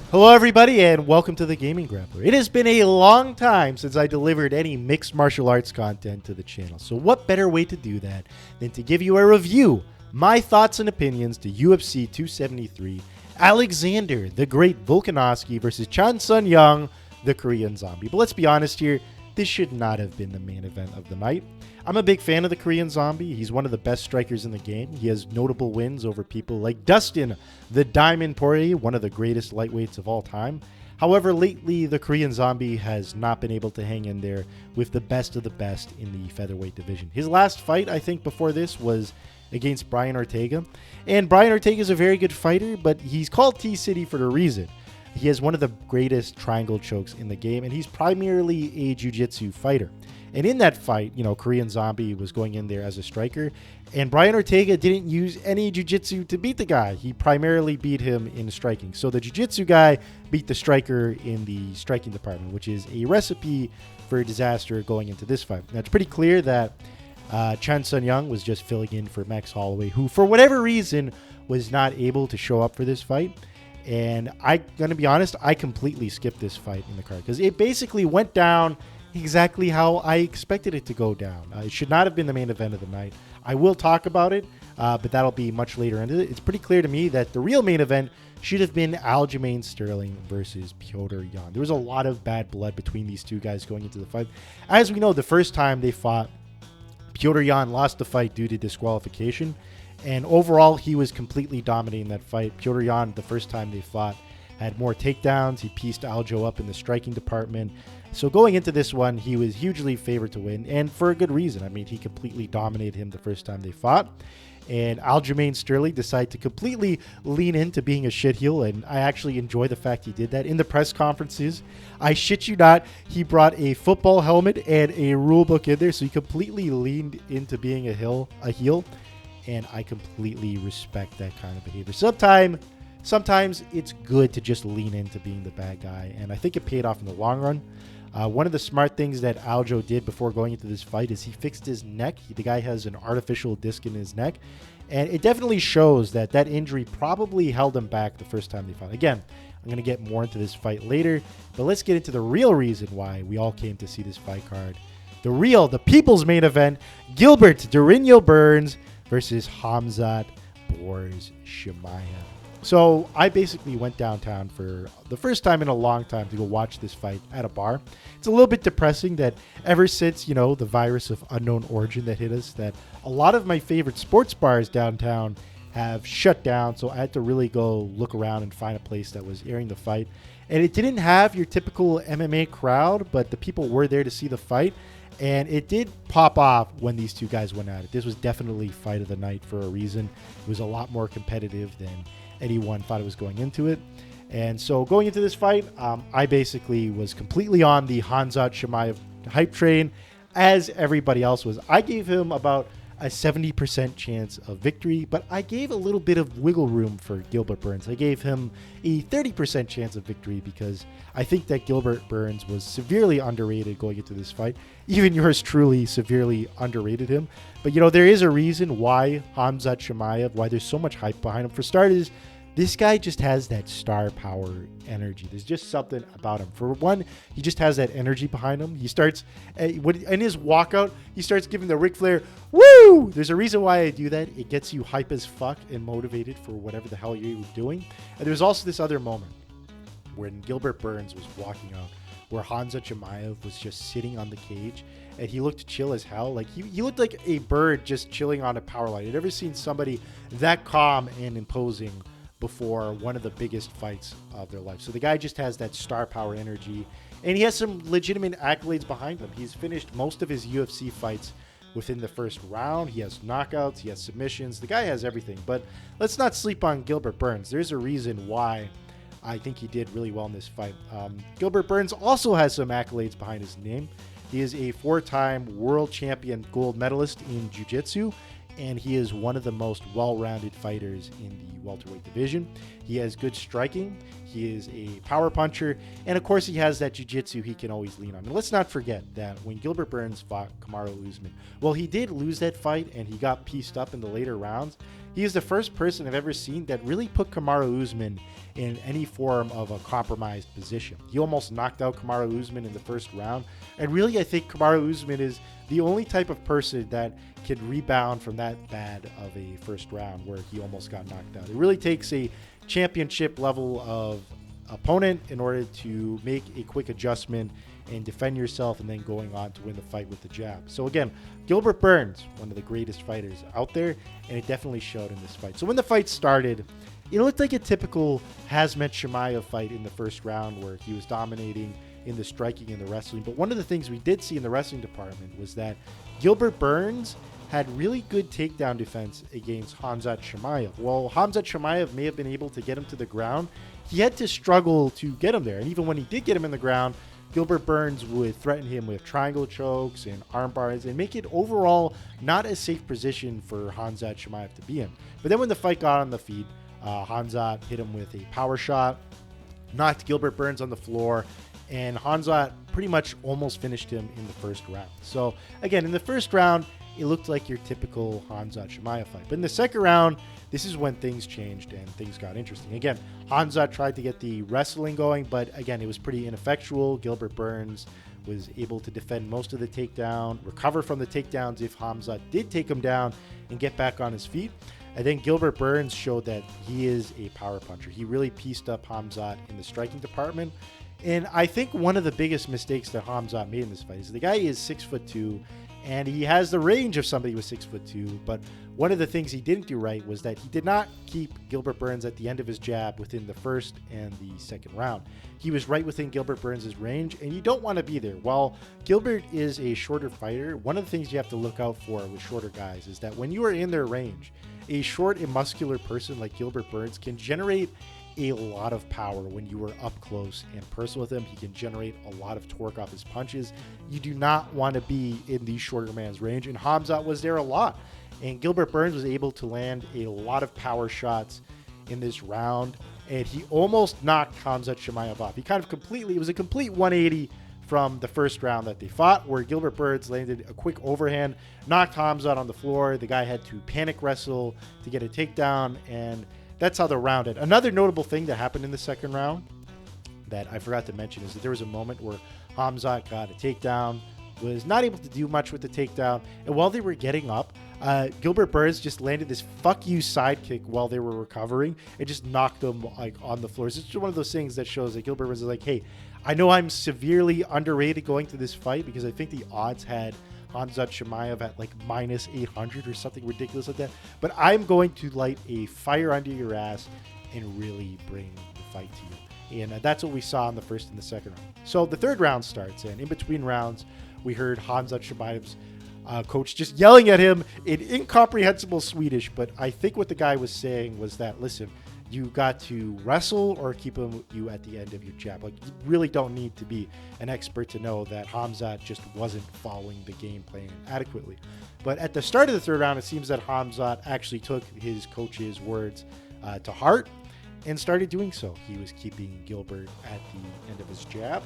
Hello everybody and welcome to the Gaming Grappler. It has been a long time since I delivered any mixed martial arts content to the channel, so what better way to do that than to give you a review, my thoughts and opinions to UFC 273, Aleksandar, the great Volkanovski versus Chan Sun Young, the Korean Zombie. But let's be honest here, this should not have been the main event of the night. I'm a big fan of the Korean Zombie. He's one of the best strikers in the game. He has notable wins over people like Dustin, the Diamond Poirier, one of the greatest lightweights of all time. However, lately, the Korean Zombie has not been able to hang in there with the best of the best in the featherweight division. His last fight, I think, before this was against Brian Ortega. And Brian Ortega is a very good fighter, but he's called T-City for a reason. He has one of the greatest triangle chokes in the game, and he's primarily a jiu-jitsu fighter. And in that fight, Korean Zombie was going in there as a striker, and Brian Ortega didn't use any jiu-jitsu to beat the guy. He primarily beat him in striking. So the jiu-jitsu guy beat the striker in the striking department, which is a recipe for disaster going into this fight. Now, it's pretty clear that Chan Sun Young was just filling in for Max Holloway, who, for whatever reason, was not able to show up for this fight. And I'm going to be honest, I completely skipped this fight in the card because it basically went down exactly how I expected it to go down. It should not have been the main event of the night. I will talk about it, but that'll be much later into it. It's pretty clear to me that the real main event should have been Aljamain Sterling versus Petr Yan. There was a lot of bad blood between these two guys going into the fight. As we know, the first time they fought, Petr Yan lost the fight due to disqualification. And overall, he was completely dominating that fight. Petr Yan, the first time they fought, had more takedowns. He pieced Aljo up in the striking department. So going into this one, he was hugely favored to win, and for a good reason. I mean, he completely dominated him the first time they fought. And Aljamain Sterling decided to completely lean into being a shitheel, and I actually enjoy the fact he did that. In the press conferences, I shit you not, he brought a football helmet and a rule book in there, so he completely leaned into being a heel. And I completely respect that kind of behavior. Sometimes it's good to just lean into being the bad guy, and I think it paid off in the long run. One of the smart things that Aljo did before going into this fight is he fixed his neck. The guy has an artificial disc in his neck, and it definitely shows that that injury probably held him back the first time they fought. Again, I'm going to get more into this fight later, but let's get into the real reason why we all came to see this fight card. The people's main event, Gilbert Durinho Burns versus Khamzat Chimaev. So I basically went downtown for the first time in a long time to go watch this fight at a bar. It's a little bit depressing that ever since, the virus of unknown origin that hit us, that a lot of my favorite sports bars downtown have shut down. So I had to really go look around and find a place that was airing the fight. And it didn't have your typical MMA crowd, but the people were there to see the fight. And it did pop off when these two guys went at it. This was definitely fight of the night for a reason. It was a lot more competitive than anyone thought it was going into it. And so going into this fight, I basically was completely on the Khamzat Chimaev hype train, as everybody else was. I gave him about a 70% chance of victory, but I gave a little bit of wiggle room for Gilbert Burns. I gave him a 30% chance of victory because I think that Gilbert Burns was severely underrated going into this fight. Even yours truly severely underrated him. But, there is a reason why Khamzat Chimaev, why there's so much hype behind him. For starters, this guy just has that star power energy. There's just something about him. For one, he just has that energy behind him. He starts, in his walkout, he starts giving the Ric Flair, woo! There's a reason why I do that. It gets you hype as fuck and motivated for whatever the hell you're doing. And there's also this other moment when Gilbert Burns was walking out, where Khamzat Chimaev was just sitting on the cage, and he looked chill as hell. Like he looked like a bird just chilling on a power line. I'd never seen somebody that calm and imposing before one of the biggest fights of their life. So the guy just has that star power energy, and he has some legitimate accolades behind him. He's finished most of his UFC fights within the first round. He has knockouts, he has submissions. The guy has everything. But let's not sleep on Gilbert Burns. There's a reason why I think he did really well in this fight. Gilbert Burns also has some accolades behind his name. He is a 4-time world champion gold medalist in jiu-jitsu, and he is one of the most well-rounded fighters in the welterweight division. He has good striking, he is a power puncher, and of course he has that jiu-jitsu he can always lean on. And let's not forget that when Gilbert Burns fought Kamaru Usman, well, he did lose that fight and he got pieced up in the later rounds. he is the first person I've ever seen that really put Kamaru Usman in any form of a compromised position. He almost knocked out Kamaru Usman in the first round. And really, I think Kamaru Usman is the only type of person that can rebound from that bad of a first round where he almost got knocked out. It really takes a championship level of opponent in order to make a quick adjustment and defend yourself and then going on to win the fight with the jab. So again, Gilbert Burns, one of the greatest fighters out there, and it definitely showed in this fight. So when the fight started, it looked like a typical Khamzat Chimaev fight in the first round where he was dominating in the striking and the wrestling. But one of the things we did see in the wrestling department was that Gilbert Burns had really good takedown defense against Khamzat Chimaev. While Khamzat Chimaev may have been able to get him to the ground, he had to struggle to get him there. And even when he did get him in the ground, Gilbert Burns would threaten him with triangle chokes and arm bars and make it overall not a safe position for Khamzat Chimaev to be in. But then when the fight got on the feet, Khamzat hit him with a power shot, knocked Gilbert Burns on the floor, and Khamzat pretty much almost finished him in the first round. So again, in the first round, it looked like your typical Khamzat Chimaev fight. But in the second round, this is when things changed and things got interesting. Again, Khamzat tried to get the wrestling going, but again, it was pretty ineffectual. Gilbert Burns was able to defend most of the takedown, recover from the takedowns if Khamzat did take him down, and get back on his feet. I think Gilbert Burns showed that he is a power puncher. He really pieced up Khamzat in the striking department. And I think one of the biggest mistakes that Khamzat made in this fight is the guy is 6'2", and he has the range of somebody who was 6'2", but one of the things he didn't do right was that he did not keep Gilbert Burns at the end of his jab within the first and the second round. He was right within Gilbert Burns' range, and you don't want to be there. While Gilbert is a shorter fighter, one of the things you have to look out for with shorter guys is that when you are in their range, a short and muscular person like Gilbert Burns can generate a lot of power when you are up close and personal with him. He can generate a lot of torque off his punches. You do not want to be in the shorter man's range, and Khamzat was there a lot. And Gilbert Burns was able to land a lot of power shots in this round, and he almost knocked Khamzat Chimaev off. He kind of it was a complete 180 from the first round that they fought, where Gilbert Burns landed a quick overhand, knocked Khamzat on the floor. The guy had to panic wrestle to get a takedown, and that's how the round ended. Another notable thing that happened in the second round that I forgot to mention is that there was a moment where Khamzat got a takedown, was not able to do much with the takedown, and while they were getting up, Gilbert Burns just landed this fuck you sidekick while they were recovering and just knocked them like on the floor. It's just one of those things that shows that Gilbert Burns is like, hey, I know I'm severely underrated going to this fight because I think the odds had Khamzat Chimaev at like minus 800 or something ridiculous like that, but I'm going to light a fire under your ass and really bring the fight to you. And that's what we saw in the first and the second round. So the third round starts, and in between rounds, we heard Khamzat Chimaev's coach just yelling at him in incomprehensible Swedish, but I think what the guy was saying was that, listen, you got to wrestle or keep you at the end of your jab. Like, you really don't need to be an expert to know that Khamzat just wasn't following the game plan adequately. But at the start of the third round, it seems that Khamzat actually took his coach's words to heart and started doing so. He was keeping Gilbert at the end of his jab.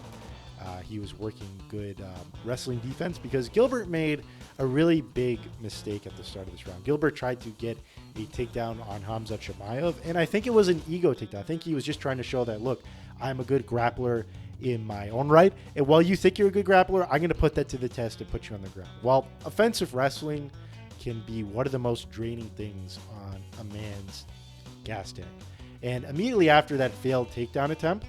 He was working good wrestling defense because Gilbert made a really big mistake at the start of this round. Gilbert tried to get a takedown on Khamzat Chimaev, and I think it was an ego takedown. I think he was just trying to show that, look, I'm a good grappler in my own right, and while you think you're a good grappler, I'm going to put that to the test and put you on the ground. While offensive wrestling can be one of the most draining things on a man's gas tank. And immediately after that failed takedown attempt,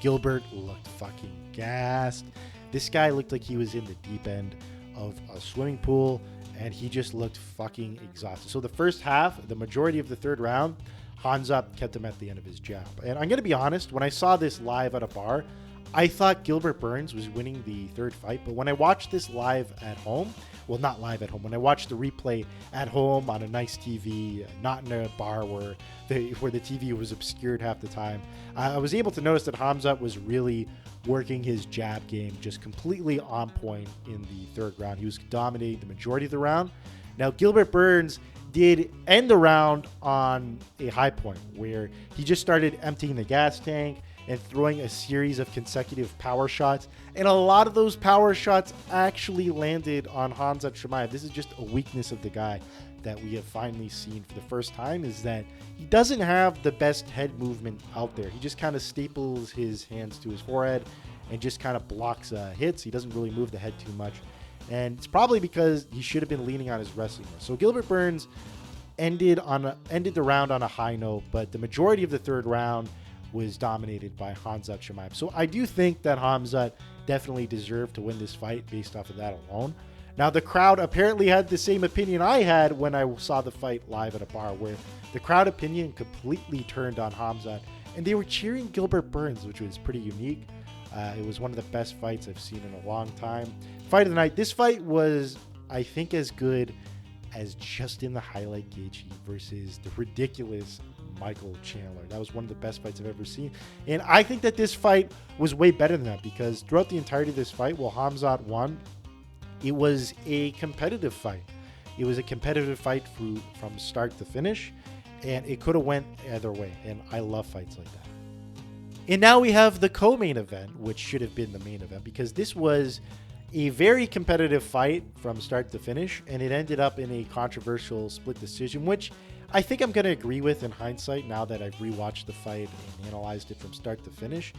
Gilbert looked fucking gassed. This guy looked like he was in the deep end of a swimming pool, and he just looked fucking exhausted. So the first half, the majority of the third round, Khamzat kept him at the end of his jab. And I'm going to be honest, when I saw this live at a bar, I thought Gilbert Burns was winning the third fight, but when I watched this live at home, well, not live at home, when I watched the replay at home on a nice TV, not in a bar where the TV was obscured half the time, I was able to notice that Khamzat was really working his jab game just completely on point in the third round. He was dominating the majority of the round. Now, Gilbert Burns did end the round on a high point where he just started emptying the gas tank and throwing a series of consecutive power shots. And a lot of those power shots actually landed on Khamzat Chimaev. This is just a weakness of the guy. that we have finally seen for the first time is that he doesn't have the best head movement out there. He just kind of staples his hands to his forehead and just kind of blocks hits. He doesn't really move the head too much. And it's probably because he should have been leaning on his wrestling more. So Gilbert Burns ended the round on a high note, but the majority of the third round was dominated by Khamzat Chimaev. So I do think that Khamzat definitely deserved to win this fight based off of that alone. Now, the crowd apparently had the same opinion I had when I saw the fight live at a bar, where the crowd opinion completely turned on Khamzat, and they were cheering Gilbert Burns, which was pretty unique. It was one of the best fights I've seen in a long time. Fight of the night. This fight was, I think, as good as Justin the Highlight Gaethje versus the ridiculous Michael Chandler. That was one of the best fights I've ever seen. And I think that this fight was way better than that, because throughout the entirety of this fight, while Khamzat won, it was a competitive fight. It was a competitive fight from start to finish, and it could have went either way. And I love fights like that. And now we have the co-main event, which should have been the main event, because this was a very competitive fight from start to finish, and it ended up in a controversial split decision, which I think I'm going to agree with in hindsight now that I've rewatched the fight and analyzed it from start to finish.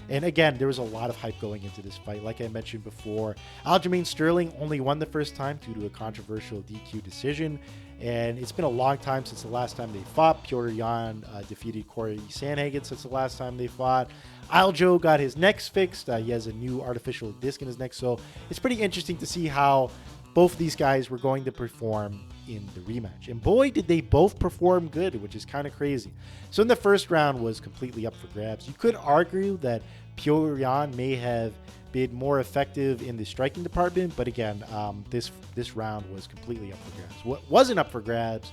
And again, there was a lot of hype going into this fight. Like I mentioned before, Aljamain Sterling only won the first time due to a controversial DQ decision. And it's been a long time since the last time they fought. Petr Yan defeated Corey Sandhagen since the last time they fought. Aljo got his neck fixed. He has a new artificial disc in his neck. So it's pretty interesting to see how both of these guys were going to perform in the rematch. And boy, did they both perform good, which is kind of crazy. So in the first round was completely up for grabs. You could argue that Petr Yan may have been more effective in the striking department, but again, this round was completely up for grabs. What wasn't up for grabs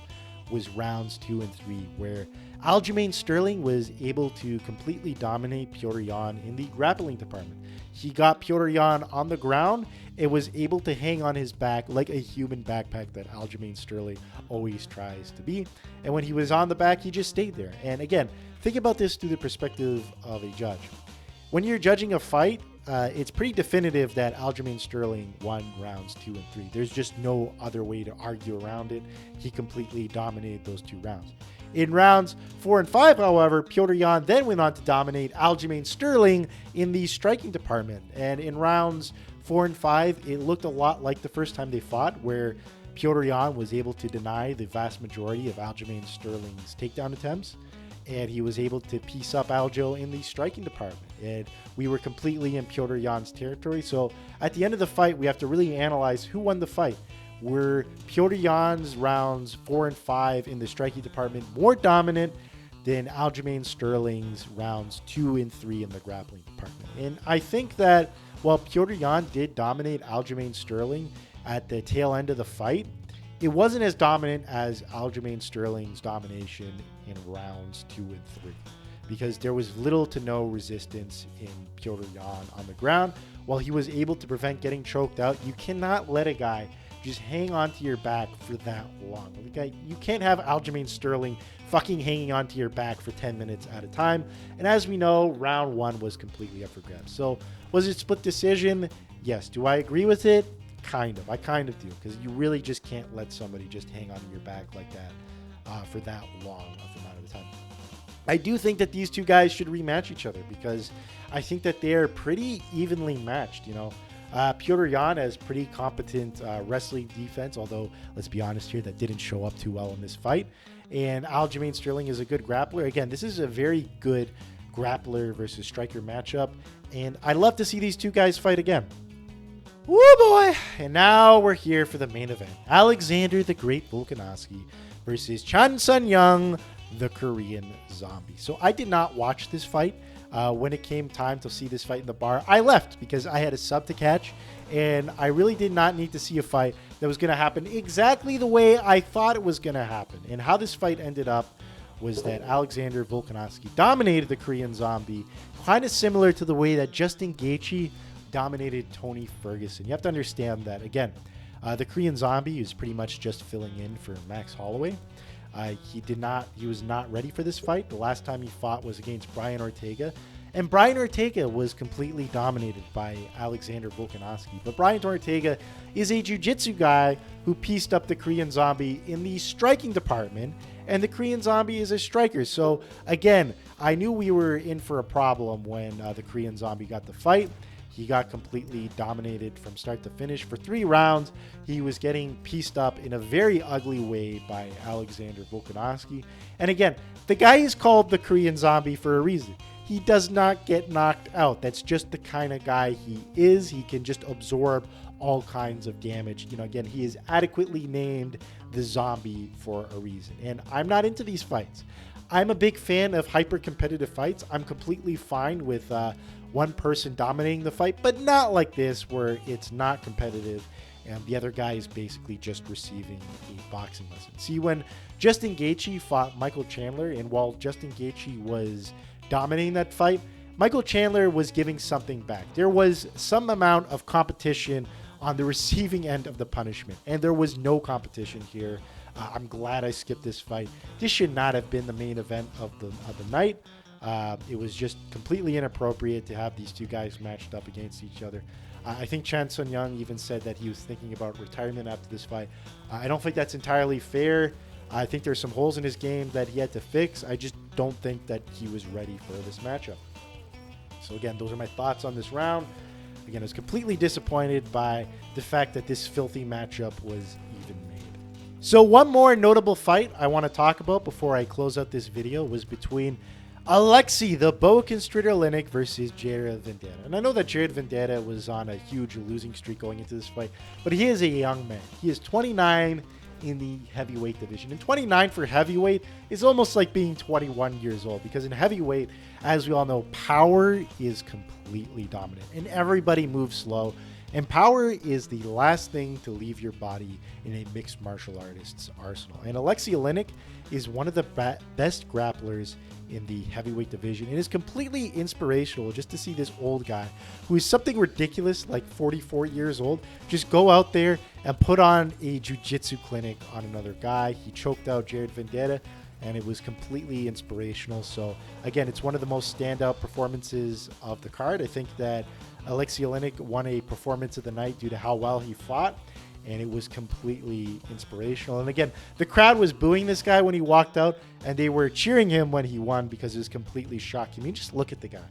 was rounds 2 and 3, where Aljamain Sterling was able to completely dominate Petr Yan in the grappling department. He got Petr Yan on the ground and was able to hang on his back like a human backpack that Aljamain Sterling always tries to be. And when he was on the back, he just stayed there. And again, think about this through the perspective of a judge. When you're judging a fight, it's pretty definitive that Aljamain Sterling won rounds 2 and 3. There's just no other way to argue around it. He completely dominated those 2 rounds. In rounds 4 and 5, however, Petr Yan then went on to dominate Aljamain Sterling in the striking department. And in rounds 4 and 5, it looked a lot like the first time they fought, where Petr Yan was able to deny the vast majority of Aljamain Sterling's takedown attempts, and he was able to piece up Aljo in the striking department. And we were completely in Petr Yan's territory. So at the end of the fight, we have to really analyze who won the fight. Were Petr Yan's rounds 4 and 5 in the striking department more dominant than Aljamain Sterling's rounds 2 and 3 in the grappling department? And I think that while Petr Yan did dominate Aljamain Sterling at the tail end of the fight, it wasn't as dominant as Aljamain Sterling's domination in rounds 2 and 3, because there was little to no resistance in Petr Yan on the ground. While he was able to prevent getting choked out, you cannot let a guy just hang onto your back for that long. You can't have Aljamain Sterling fucking hanging onto your back for 10 minutes at a time. And as we know, round 1 was completely up for grabs. So was it split decision? Yes. Do I agree with it? Kind of. I kind of do, because you really just can't let somebody just hang onto your back like that for that long of amount of time. I do think that these two guys should rematch each other, because I think that they're pretty evenly matched, you know. Petr Yan has pretty competent wrestling defense, although let's be honest here, that didn't show up too well in this fight. And Aljamain Sterling is a good grappler. Again, this is a very good grappler versus striker matchup, and I'd love to see these two guys fight again. Woo boy! And now we're here for the main event. Aleksandar the Great Volkanovski versus Chan Sun Young, the Korean Zombie. So I did not watch this fight. When it came time to see this fight in the bar, I left because I had a sub to catch, and I really did not need to see a fight that was going to happen exactly the way I thought it was going to happen. And how this fight ended up was that Aleksandar Volkanovski dominated the Korean Zombie, kind of similar to the way that Justin Gaethje dominated Tony Ferguson. You have to understand that, again, the Korean Zombie is pretty much just filling in for Max Holloway. He was not ready for this fight. The last time he fought was against Brian Ortega, And Brian Ortega was completely dominated by Aleksandar Volkanovski. But Brian Ortega is a jiu-jitsu guy who pieced up the Korean Zombie in the striking department, and the Korean Zombie is a striker. So again, I knew we were in for a problem when the Korean Zombie got the fight. He got completely dominated from start to finish. For 3 rounds, he was getting pieced up in a very ugly way by Aleksandar Volkanovski. And again, the guy is called the Korean Zombie for a reason. He does not get knocked out. That's just the kind of guy he is. He can just absorb all kinds of damage. You know, again, he is adequately named the Zombie for a reason. And I'm not into these fights. I'm a big fan of hyper-competitive fights. I'm completely fine with one person dominating the fight, but not like this where it's not competitive and the other guy is basically just receiving a boxing lesson. See, when Justin Gaethje fought Michael Chandler, and while Justin Gaethje was dominating that fight, Michael Chandler was giving something back. There was some amount of competition on the receiving end of the punishment, and there was no competition here. I'm glad I skipped this fight. This should not have been the main event of the night. It was just completely inappropriate to have these two guys matched up against each other. I think Chan Sung Young even said that he was thinking about retirement after this fight. I don't think that's entirely fair. I think there's some holes in his game that he had to fix. I just don't think that he was ready for this matchup. So again, those are my thoughts on this round. Again, I was completely disappointed by the fact that this filthy matchup was even made. So one more notable fight I want to talk about before I close out this video was between Alexei the Boa Constrictor Olynyk versus Jared Vendetta. And I know that Jared Vendetta was on a huge losing streak going into this fight, but he is a young man. He is 29 in the heavyweight division. And 29 for heavyweight is almost like being 21 years old, because in heavyweight, as we all know, power is completely dominant and everybody moves slow. And power is the last thing to leave your body in a mixed martial artist's arsenal. And Alexei Olynyk is one of the best grapplers in the heavyweight division. It is completely inspirational just to see this old guy, who is something ridiculous, like 44 years old, just go out there and put on a jiu-jitsu clinic on another guy. He choked out Jared Vendetta, and it was completely inspirational. So again, it's one of the most standout performances of the card. I think that Alexei Olynyk won a performance of the night due to how well he fought, and it was completely inspirational. And again, the crowd was booing this guy when he walked out, and they were cheering him when he won because it was completely shocking. I mean, just look at the guy.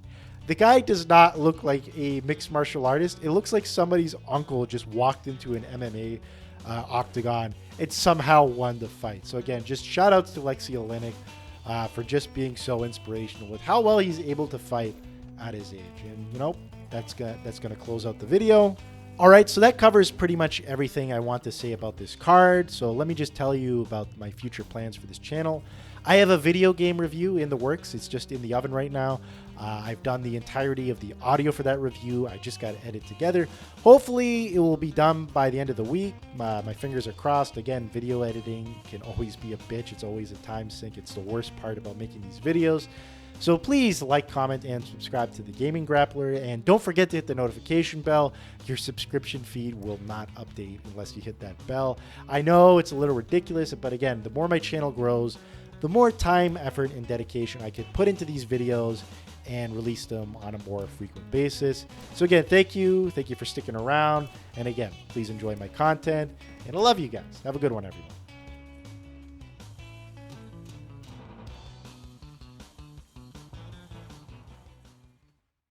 The guy does not look like a mixed martial artist. It looks like somebody's uncle just walked into an MMA octagon and somehow won the fight. So again, just shout outs to Alexei Olynyk for just being so inspirational with how well he's able to fight at his age. And you know, that's gonna close out the video. All right, so that covers pretty much everything I want to say about this card. So let me just tell you about my future plans for this channel. I have a video game review in the works. It's just in the oven right now. I've done the entirety of the audio for that review. I just got to edit together. Hopefully it will be done by the end of the week. My fingers are crossed. Again, video editing can always be a bitch. It's always a time sink. It's the worst part about making these videos. So please like, comment, and subscribe to the Gaming Grappler. And don't forget to hit the notification bell. Your subscription feed will not update unless you hit that bell. I know it's a little ridiculous, but again, the more my channel grows, the more time, effort, and dedication I could put into these videos and release them on a more frequent basis. So again, thank you. Thank you for sticking around. And again, please enjoy my content. And I love you guys. Have a good one, everyone.